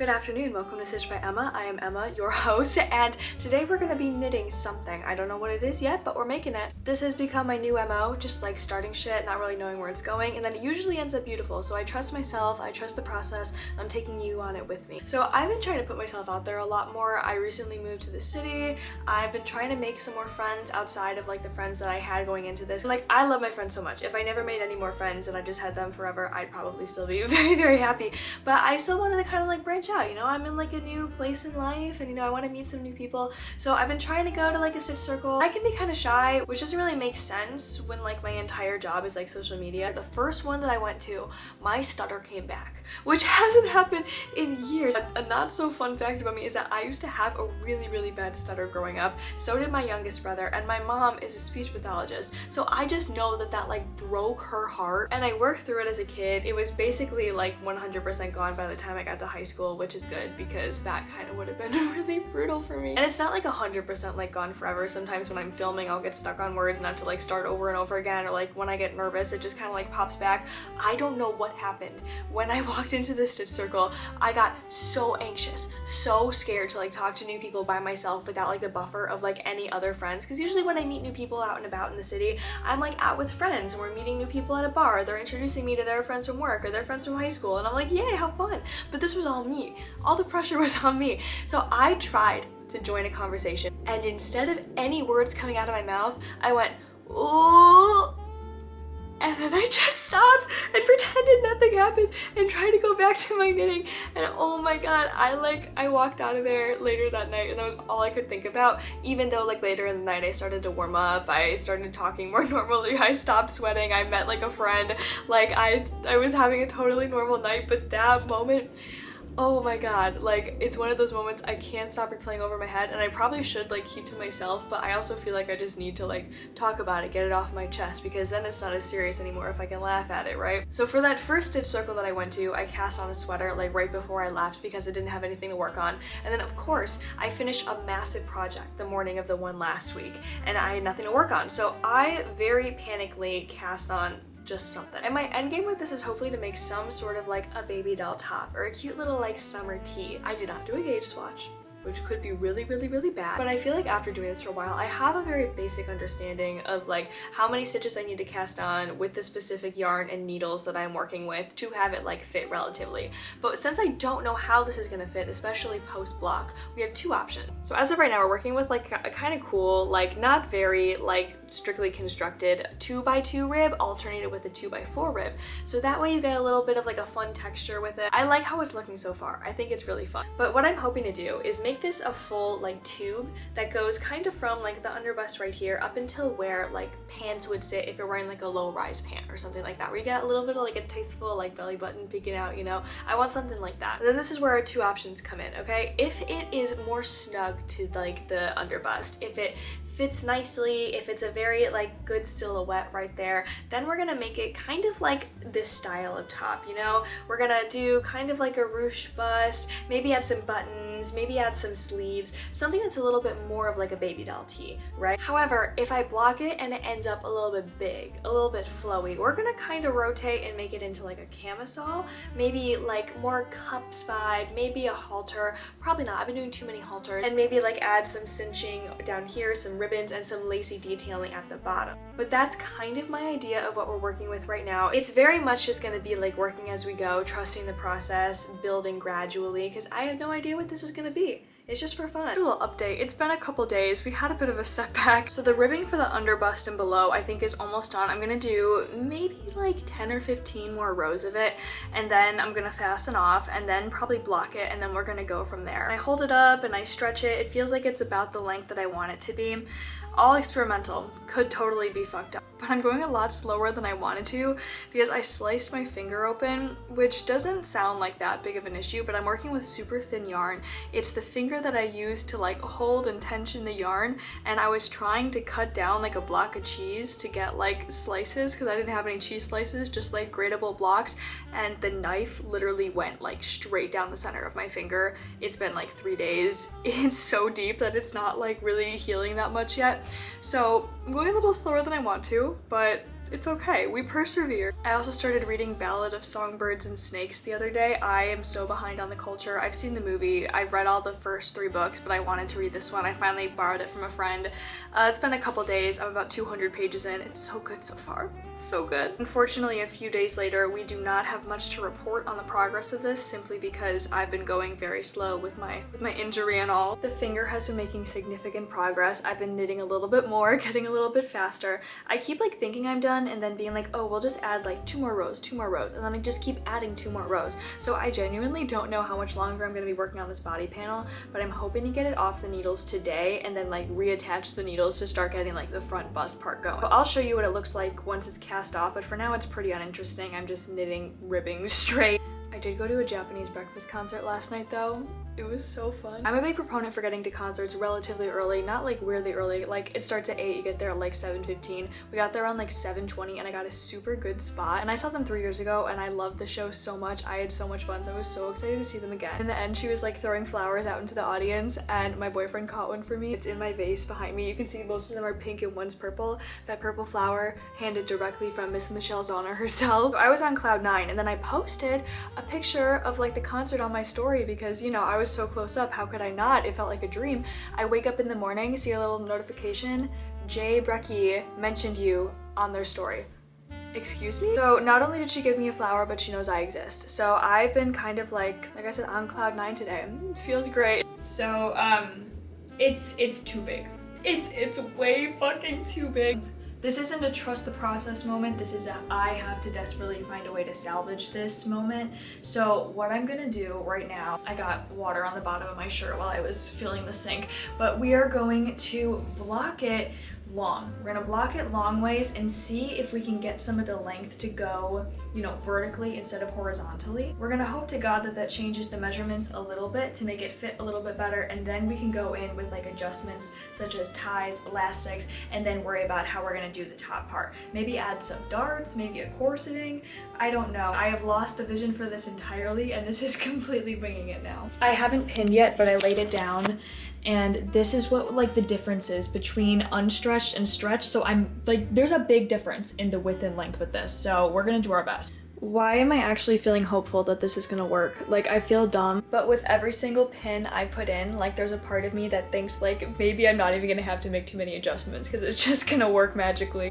Good afternoon, welcome to Stitch by Emma. I am Emma, your host, and today we're going to be knitting something. I don't know what it is yet, but we're making it. This has become my new MO, just like starting shit, not really knowing where it's going, and then it usually ends up beautiful. So I trust myself, I trust the process, I'm taking you on it with me. So I've been trying to put myself out there a lot more. I recently moved to the city. I've been trying to make some more friends outside of like the friends that I had going into this. And like, I love my friends so much. If I never made any more friends and I just had them forever, I'd probably still be very, very happy. But I still wanted to kind of like branch out, you know? I'm in like a new place in life and, you know, I want to meet some new people. So I've been trying to go to like a Stitch circle. I can be kind of shy, which doesn't really make sense when like my entire job is like social media. The first one that I went to, my stutter came back, which hasn't happened in years. A not so fun fact about me is that I used to have a really, really bad stutter growing up. So did my youngest brother, and my mom is a speech pathologist. So I just know that that like broke her heart, and I worked through it as a kid. It was basically like 100% gone by the time I got to high school, which is good because that kind of would have been really brutal for me. And it's not like 100% like gone forever. Sometimes when I'm filming, I'll get stuck on words and have to like start over and over again, or like when I get nervous, it just kind of like pops back. I don't know what happened. When I walked into the Stitch circle, I got so anxious, so scared to like talk to new people by myself without like the buffer of like any other friends. Because usually when I meet new people out and about in the city, I'm like out with friends and we're meeting new people at a bar. They're introducing me to their friends from work or their friends from high school, and I'm like, yay, how fun. But this was all me. All the pressure was on me. So I tried to join a conversation, and instead of any words coming out of my mouth, I went, ooh. And then I just stopped and pretended nothing happened and tried to go back to my knitting. And oh my god, I walked out of there later that night and that was all I could think about. Even though like later in the night I started to warm up, I started talking more normally, I stopped sweating, I met like a friend, like I was having a totally normal night. But that moment, oh my god, like it's one of those moments I can't stop replaying over my head, and I probably should like keep to myself, but I also feel like I just need to like talk about it, get it off my chest, because then it's not as serious anymore if I can laugh at it, right? So for that first Stitch circle that I went to, I cast on a sweater like right before I left because I didn't have anything to work on. And then of course I finished a massive project the morning of the one last week and I had nothing to work on. So I very panically cast on just something. And my end game with this is hopefully to make some sort of like a baby doll top or a cute little like summer tee. I did not do a gauge swatch, which could be really, really, really bad. But I feel like after doing this for a while, I have a very basic understanding of like how many stitches I need to cast on with the specific yarn and needles that I'm working with to have it like fit relatively. But since I don't know how this is gonna fit, especially post block, we have two options. So as of right now, we're working with like a kind of cool, like not very like strictly constructed 2x2 rib alternated with a 2x4 rib. So that way you get a little bit of like a fun texture with it. I like how it's looking so far. I think it's really fun. But what I'm hoping to do is make this a full like tube that goes kind of from like the underbust right here up until where like pants would sit if you're wearing like a low rise pant or something like that, where you get a little bit of like a tasteful like belly button peeking out, you know? I want something like that. And then this is where our two options come in, okay? If it is more snug to like the underbust, if it fits nicely, if it's a very like good silhouette right there, then we're gonna make it kind of like this style of top, you know? We're gonna do kind of like a ruched bust, maybe add some buttons, maybe add some sleeves, something that's a little bit more of like a baby doll tee, right? However, if I block it and it ends up a little bit big, a little bit flowy, we're gonna kind of rotate and make it into like a camisole, maybe like more cups vibe, maybe a halter, probably not, I've been doing too many halters, and maybe like add some cinching down here, some ribbons, and some lacy detailing at the bottom. But that's kind of my idea of what we're working with right now. It's very much just gonna be like working as we go, trusting the process, building gradually, because I have no idea what this is gonna be. It's just for fun. A little update. It's been a couple days. We had a bit of a setback. So the ribbing for the underbust and below I think is almost done. I'm gonna do maybe like 10 or 15 more rows of it, and then I'm gonna fasten off and then probably block it, and then we're gonna go from there. And I hold it up and I stretch it. It feels like it's about the length that I want it to be. All experimental, could totally be fucked up. But I'm going a lot slower than I wanted to because I sliced my finger open, which doesn't sound like that big of an issue, but I'm working with super thin yarn. It's the finger that I use to like hold and tension the yarn, and I was trying to cut down like a block of cheese to get like slices because I didn't have any cheese slices, just like grateable blocks, and the knife literally went like straight down the center of my finger. It's been like 3 days. It's so deep that it's not like really healing that much yet. So I'm going a little slower than I want to, but It's okay, we persevere. I also started reading Ballad of Songbirds and Snakes the other day. I am so behind on the culture. I've seen the movie, I've read all the first 3 books, but I wanted to read this one. I finally borrowed it from a friend. It's been a couple days, I'm about 200 pages in. It's so good so far. It's so good. Unfortunately, a few days later, we do not have much to report on the progress of this, simply because I've been going very slow with my injury and all. The finger has been making significant progress. I've been knitting a little bit more, getting a little bit faster. I keep like thinking I'm done and then being like, oh, we'll just add like 2 more rows, and then I just keep adding 2 more rows. So I genuinely don't know how much longer I'm gonna be working on this body panel, but I'm hoping to get it off the needles today and then like reattach the needles to start getting like the front bust part going. So I'll show you what it looks like once it's cast off, but for now it's pretty uninteresting. I'm just knitting, ribbing straight. I did go to a Japanese breakfast concert last night though. It was so fun. I'm a big proponent for getting to concerts relatively early, not like weirdly early. Like it starts at 8, you get there at like 7:15. We got there around like 7:20 and I got a super good spot. And I saw them 3 years ago and I loved the show so much. I had so much fun, so I was so excited to see them again. In the end, she was like throwing flowers out into the audience and my boyfriend caught one for me. It's in my vase behind me. You can see most of them are pink and one's purple. That purple flower handed directly from Miss Michelle Zauner herself. So I was on cloud 9 and then I posted a picture of like the concert on my story because, you know, I was so close up. How could I not? It felt like a dream. I wake up in the morning, see a little notification, Jay Brecky mentioned you on their story. Excuse me? So not only did she give me a flower, but she knows I exist. So I've been kind of like I said, on cloud 9 today. It feels great. So it's too big. It's way fucking too big. This isn't a trust the process moment, this is a I have to desperately find a way to salvage this moment. So what I'm gonna do right now, I got water on the bottom of my shirt while I was filling the sink, but we are going to block it long. We're gonna block it long ways and see if we can get some of the length to go, you know, vertically instead of horizontally. We're gonna hope to God that that changes the measurements a little bit to make it fit a little bit better, and then we can go in with like adjustments such as ties, elastics, and then worry about how we're gonna do the top part. Maybe add some darts, maybe a corseting. I don't know. I have lost the vision for this entirely and this is completely winging it now. I haven't pinned yet, but I laid it down. And this is what like the difference is between unstretched and stretched. So I'm like, there's a big difference in the width and length with this. So we're gonna do our best. Why am I actually feeling hopeful that this is gonna work? Like I feel dumb, but with every single pin I put in, like there's a part of me that thinks like maybe I'm not even gonna have to make too many adjustments because it's just gonna work magically.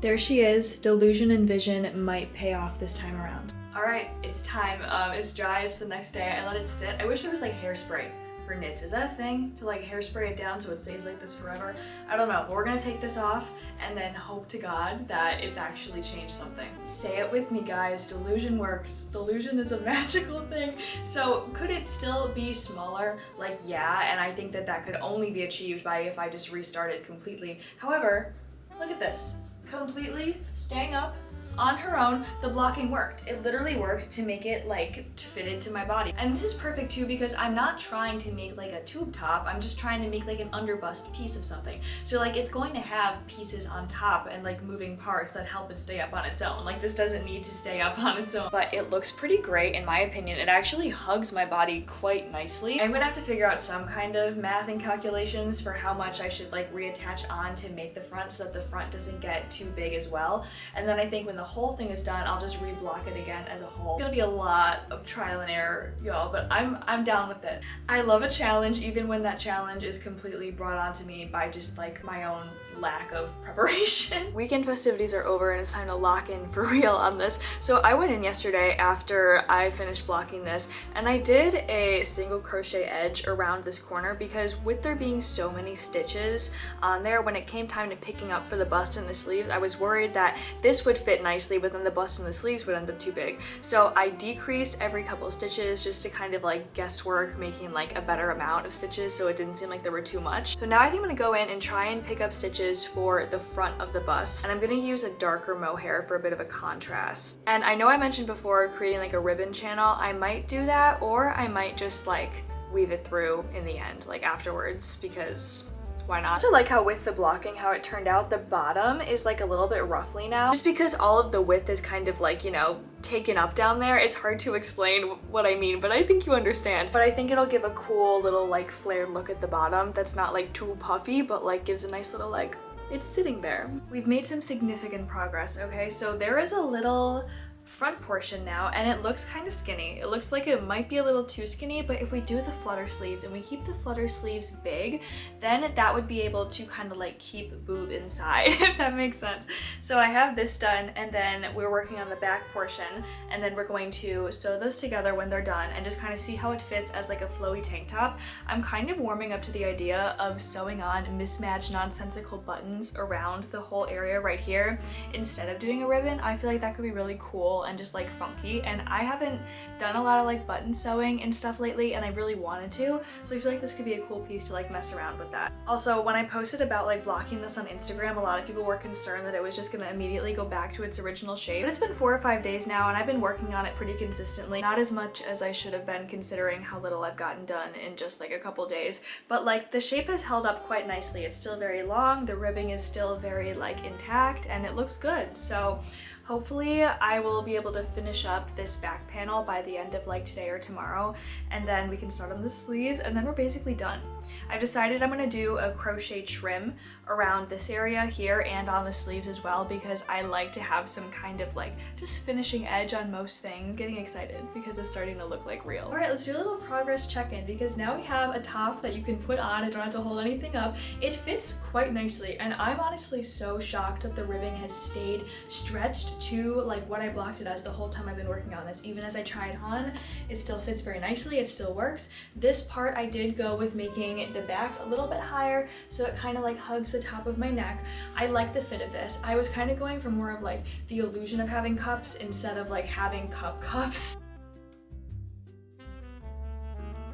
There she is. Delusion and vision might pay off this time around. All right, it's time. It's dry, it's the next day. I let it sit. I wish there was like hairspray for knits. Is that a thing? To like hairspray it down so it stays like this forever? I don't know, but we're gonna take this off and then hope to God that it's actually changed something. Say it with me, guys. Delusion works. Delusion is a magical thing. So could it still be smaller? Like, yeah, and I think that that could only be achieved by if I just restart it completely. However, look at this. Completely staying up on her own, the blocking worked. It literally worked to make it like fit into my body. And this is perfect too because I'm not trying to make like a tube top, I'm just trying to make like an underbust piece of something. So like it's going to have pieces on top and like moving parts that help it stay up on its own. Like this doesn't need to stay up on its own. But it looks pretty great in my opinion. It actually hugs my body quite nicely. I'm gonna have to figure out some kind of math and calculations for how much I should like reattach on to make the front so that the front doesn't get too big as well. And then I think when the whole thing is done, I'll just reblock it again as a whole. It's gonna be a lot of trial and error, y'all, but I'm down with it. I love a challenge, even when that challenge is completely brought onto me by just like my own lack of preparation. Weekend festivities are over and it's time to lock in for real on this. So I went in yesterday after I finished blocking this and I did a single crochet edge around this corner because with there being so many stitches on there, when it came time to picking up for the bust and the sleeves, I was worried that this would fit nicely, but then the bust and the sleeves would end up too big. So I decreased every couple of stitches just to kind of like guesswork, making like a better amount of stitches so it didn't seem like there were too much. So now I think I'm gonna go in and try and pick up stitches for the front of the bust. And I'm gonna use a darker mohair for a bit of a contrast. And I know I mentioned before creating like a ribbon channel. I might do that, or I might just like weave it through in the end, like afterwards, because why not? I also like how with the blocking, how it turned out, the bottom is like a little bit ruffly now. Just because all of the width is kind of like, you know, taken up down there, it's hard to explain what I mean, but I think you understand. But I think it'll give a cool little like flared look at the bottom that's not like too puffy, but like gives a nice little like it's sitting there. We've made some significant progress, okay? So there is a little front portion now, and it looks kind of skinny. It looks like it might be a little too skinny, but if we do the flutter sleeves and we keep the flutter sleeves big, then that would be able to kind of like keep boob inside, if that makes sense. So I have this done, and then we're working on the back portion, and then we're going to sew those together when they're done and just kind of see how it fits as like a flowy tank top. I'm kind of warming up to the idea of sewing on mismatched nonsensical buttons around the whole area right here instead of doing a ribbon. I feel like that could be really cool and just like funky, and I haven't done a lot of like button sewing and stuff lately, and I really wanted to, so I feel like this could be a cool piece to like mess around with that. Also, when I posted about like blocking this on Instagram, a lot of people were concerned that it was just gonna immediately go back to its original shape, but it's been 4 or 5 days now, and I've been working on it pretty consistently. Not as much as I should have been considering how little I've gotten done in just like a couple days, but like the shape has held up quite nicely. It's still very long, the ribbing is still very like intact, and it looks good. So hopefully I will be able to finish up this back panel by the end of like today or tomorrow, and then we can start on the sleeves, and then we're basically done. I've decided I'm gonna do a crochet trim around this area here and on the sleeves as well, because I like to have some kind of like just finishing edge on most things. Getting excited because it's starting to look like real. All right, let's do a little progress check-in, because now we have a top that you can put on and don't have to hold anything up. It fits quite nicely, and I'm honestly so shocked that the ribbing has stayed stretched to like what I blocked it as the whole time I've been working on this. Even as I try it on, it still fits very nicely, it still works. This part I did go with making the back a little bit higher so it kind of like hugs the top of my neck. I like the fit of this. I was kind of going for more of like the illusion of having cups instead of like having cups.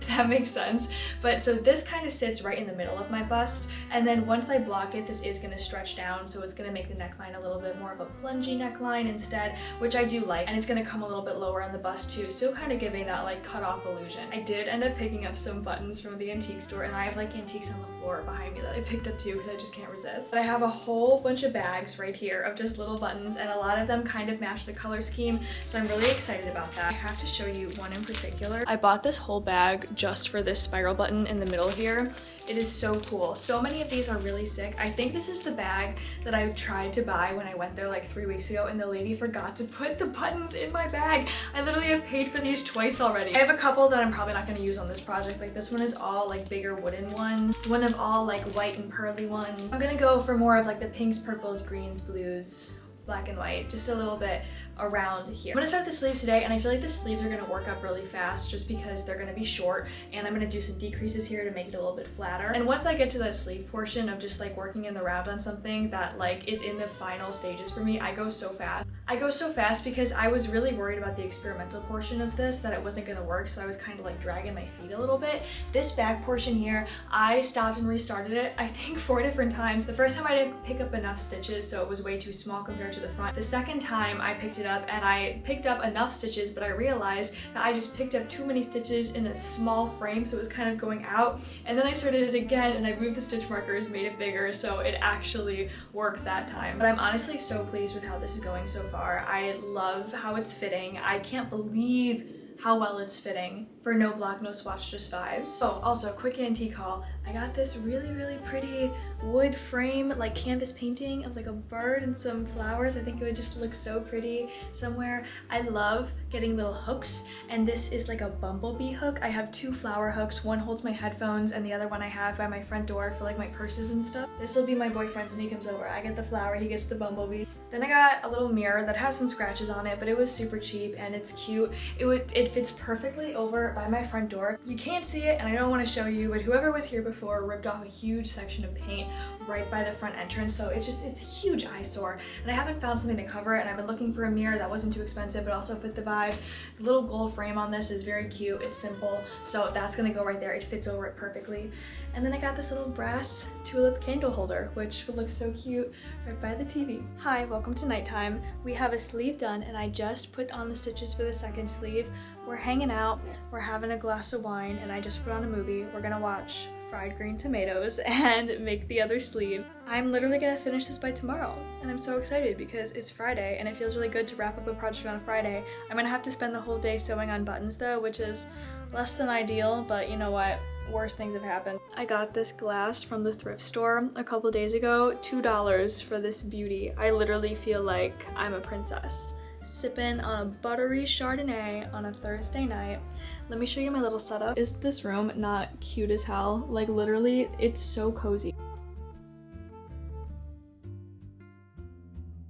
That makes sense. But so this kind of sits right in the middle of my bust, and then once I block it, this is going to stretch down, so it's going to make the neckline a little bit more of a plungy neckline instead, which I do like, and it's going to come a little bit lower on the bust too, still kind of giving that like cut off illusion. I did end up picking up some buttons from the antique store, and I have like antiques on the floor behind me that I picked up too because I just can't resist. But I have a whole bunch of bags right here of just little buttons, and a lot of them kind of match the color scheme, so I'm really excited about that. I have to show you one in particular. I bought this whole bag just for this spiral button in the middle here. It is so cool. So many of these are really sick. I think this is the bag that I tried to buy when I went there like 3 weeks ago, and the lady forgot to put the buttons in my bag. I literally have paid for these twice already. I have a couple that I'm probably not going to use on this project. Like this one is all like bigger wooden ones. One of all like white and pearly ones. I'm gonna go for more of like the pinks, purples, greens, blues, black and white, just a little bit around here. I'm gonna start the sleeves today, and I feel like the sleeves are gonna work up really fast just because they're gonna be short, and I'm gonna do some decreases here to make it a little bit flatter. And once I get to that sleeve portion of just like working in the round on something that like is in the final stages for me, I go so fast. I go so fast because I was really worried about the experimental portion of this, that it wasn't gonna work, so I was kind of like dragging my feet a little bit. This back portion here, I stopped and restarted it I think 4 different times. The first time I didn't pick up enough stitches, so it was way too small compared to the front. The second time I picked it up, and I picked up enough stitches, but I realized that I just picked up too many stitches in a small frame, so it was kind of going out. And then I started it again, and I moved the stitch markers, made it bigger, so it actually worked that time. But I'm honestly so pleased with how this is going so far. I love how it's fitting. I can't believe how well it's fitting for no block, no swatch, just vibes. Oh, also quick antique haul. I got this really, really pretty wood frame, like canvas painting of like a bird and some flowers. I think it would just look so pretty somewhere. I love getting little hooks, and this is like a bumblebee hook. I have 2 flower hooks. One holds my headphones, and the other one I have by my front door for like my purses and stuff. This will be my boyfriend's when he comes over. I get the flower, he gets the bumblebee. Then I got a little mirror that has some scratches on it, but it was super cheap and it's cute. It fits perfectly over by my front door. You can't see it, and I don't want to show you, but whoever was here before ripped off a huge section of paint right by the front entrance, so it's a huge eyesore, and I haven't found something to cover it, and I've been looking for a mirror that wasn't too expensive but also fit the vibe. The little gold frame on this is very cute. It's simple, so that's gonna go right there. It fits over it perfectly. And then I got this little brass tulip candle holder, which looks so cute right by the TV. Hi, welcome to nighttime. We have a sleeve done, and I just put on the stitches for the second sleeve. We're hanging out, we're having a glass of wine, and I just put on a movie. We're gonna watch Fried Green Tomatoes and make the other sleeve. I'm literally gonna finish this by tomorrow, and I'm so excited because it's Friday, and it feels really good to wrap up a project on Friday. I'm gonna have to spend the whole day sewing on buttons though, which is less than ideal, but you know what? worst things have happened. I got this glass from the thrift store a couple days ago, $2 for this beauty. I literally feel like I'm a princess. Sipping on a buttery Chardonnay on a Thursday night. Let me show you my little setup. Is this room not cute as hell? Like literally, it's so cozy.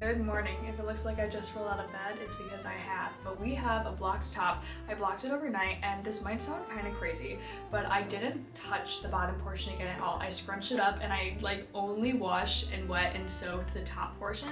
Good morning. If it looks like I just rolled out of bed, it's because I have. But we have a blocked top. I blocked it overnight, and this might sound kind of crazy, but I didn't touch the bottom portion again at all. I scrunched it up and I like only washed and wet and soaked the top portion,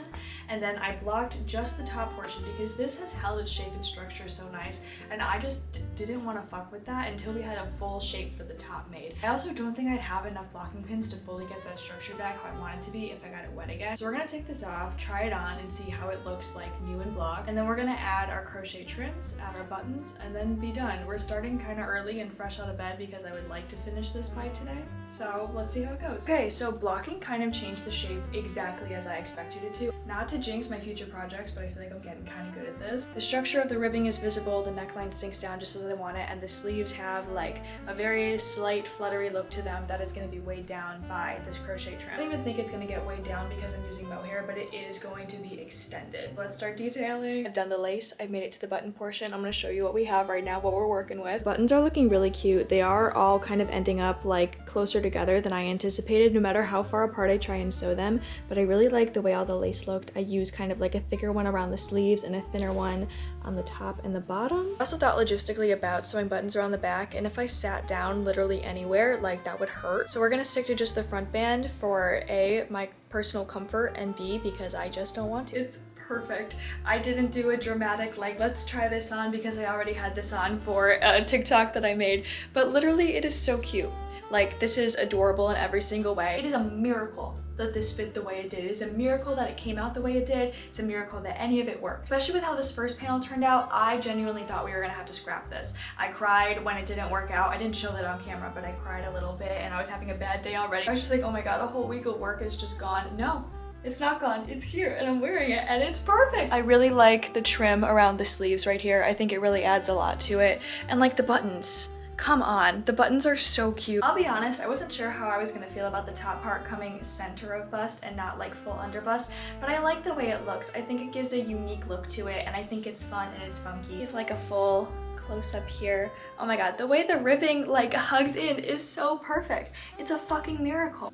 and then I blocked just the top portion because this has held its shape and structure so nice, and I just didn't want to fuck with that until we had a full shape for the top made. I also don't think I'd have enough blocking pins to fully get that structure back how I want it to be if I got it wet again. So we're gonna take this off, try it on, and see how it looks like new and blocked, and then we're gonna add our crochet trims, add our buttons, and then be done. We're starting kind of early and fresh out of bed because I would like to finish this by today, so let's see how it goes. Okay, so blocking kind of changed the shape exactly as I expected it to. Not to jinx my future projects, but I feel like I'm getting kind of good at this. The structure of the ribbing is visible, the neckline sinks down just as I want it, and the sleeves have like a very slight fluttery look to them that is going to be weighed down by this crochet trim. I don't even think it's going to get weighed down because I'm using mohair, but it is going to be extended. Let's start detailing. I've done the lace, I've made it to the button portion. I'm going to show you what we have right now, what we're working with. Buttons are looking really cute. They are all kind of ending up like closer together than I anticipated, no matter how far apart I try and sew them, but I really like the way all the lace looked. I used kind of like a thicker one around the sleeves and a thinner one on the top and the bottom. I also thought logistically about sewing buttons around the back, and if I sat down literally anywhere, like that would hurt. So we're gonna stick to just the front band for A, my personal comfort, and B, because I just don't want to. It's perfect. I didn't do a dramatic like let's try this on because I already had this on for a TikTok that I made, but literally it is so cute. Like this is adorable in every single way. It is a miracle that this fit the way it did. It is a miracle that it came out the way it did. It's a miracle that any of it worked. Especially with how this first panel turned out, I genuinely thought we were gonna have to scrap this. I cried when it didn't work out. I didn't show that on camera, but I cried a little bit and I was having a bad day already. I was just like, oh my god, a whole week of work is just gone. No. It's not gone, it's here, and I'm wearing it, and it's perfect! I really like the trim around the sleeves right here. I think it really adds a lot to it. And like the buttons. Come on, the buttons are so cute. I'll be honest, I wasn't sure how I was gonna feel about the top part coming center of bust and not like full under bust, but I like the way it looks. I think it gives a unique look to it, and I think it's fun and it's funky. Give like a full close up here. Oh my god, the way the ribbing like hugs in is so perfect. It's a fucking miracle.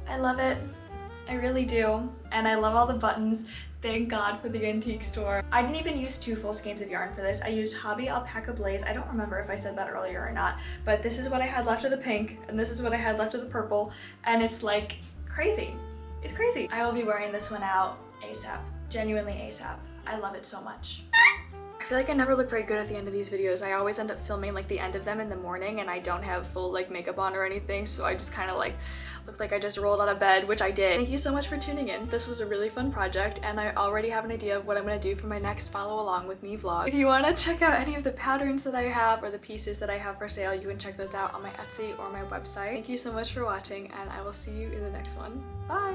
I love it. I really do. And I love all the buttons. Thank God for the antique store. I didn't even use 2 full skeins of yarn for this. I used Hobby Alpaca Blaze. I don't remember if I said that earlier or not, but this is what I had left of the pink, and this is what I had left of the purple, and it's like crazy. It's crazy. I will be wearing this one out ASAP. Genuinely ASAP. I love it so much. I feel like I never look very good at the end of these videos. I always end up filming like the end of them in the morning and I don't have full like makeup on or anything, so I just kind of like look like I just rolled out of bed, which I did. Thank you so much for tuning in. This was a really fun project and I already have an idea of what I'm gonna do for my next follow along with me vlog. If you want to check out any of the patterns that I have or the pieces that I have for sale, you can check those out on my Etsy or my website. Thank you so much for watching and I will see you in the next one. Bye!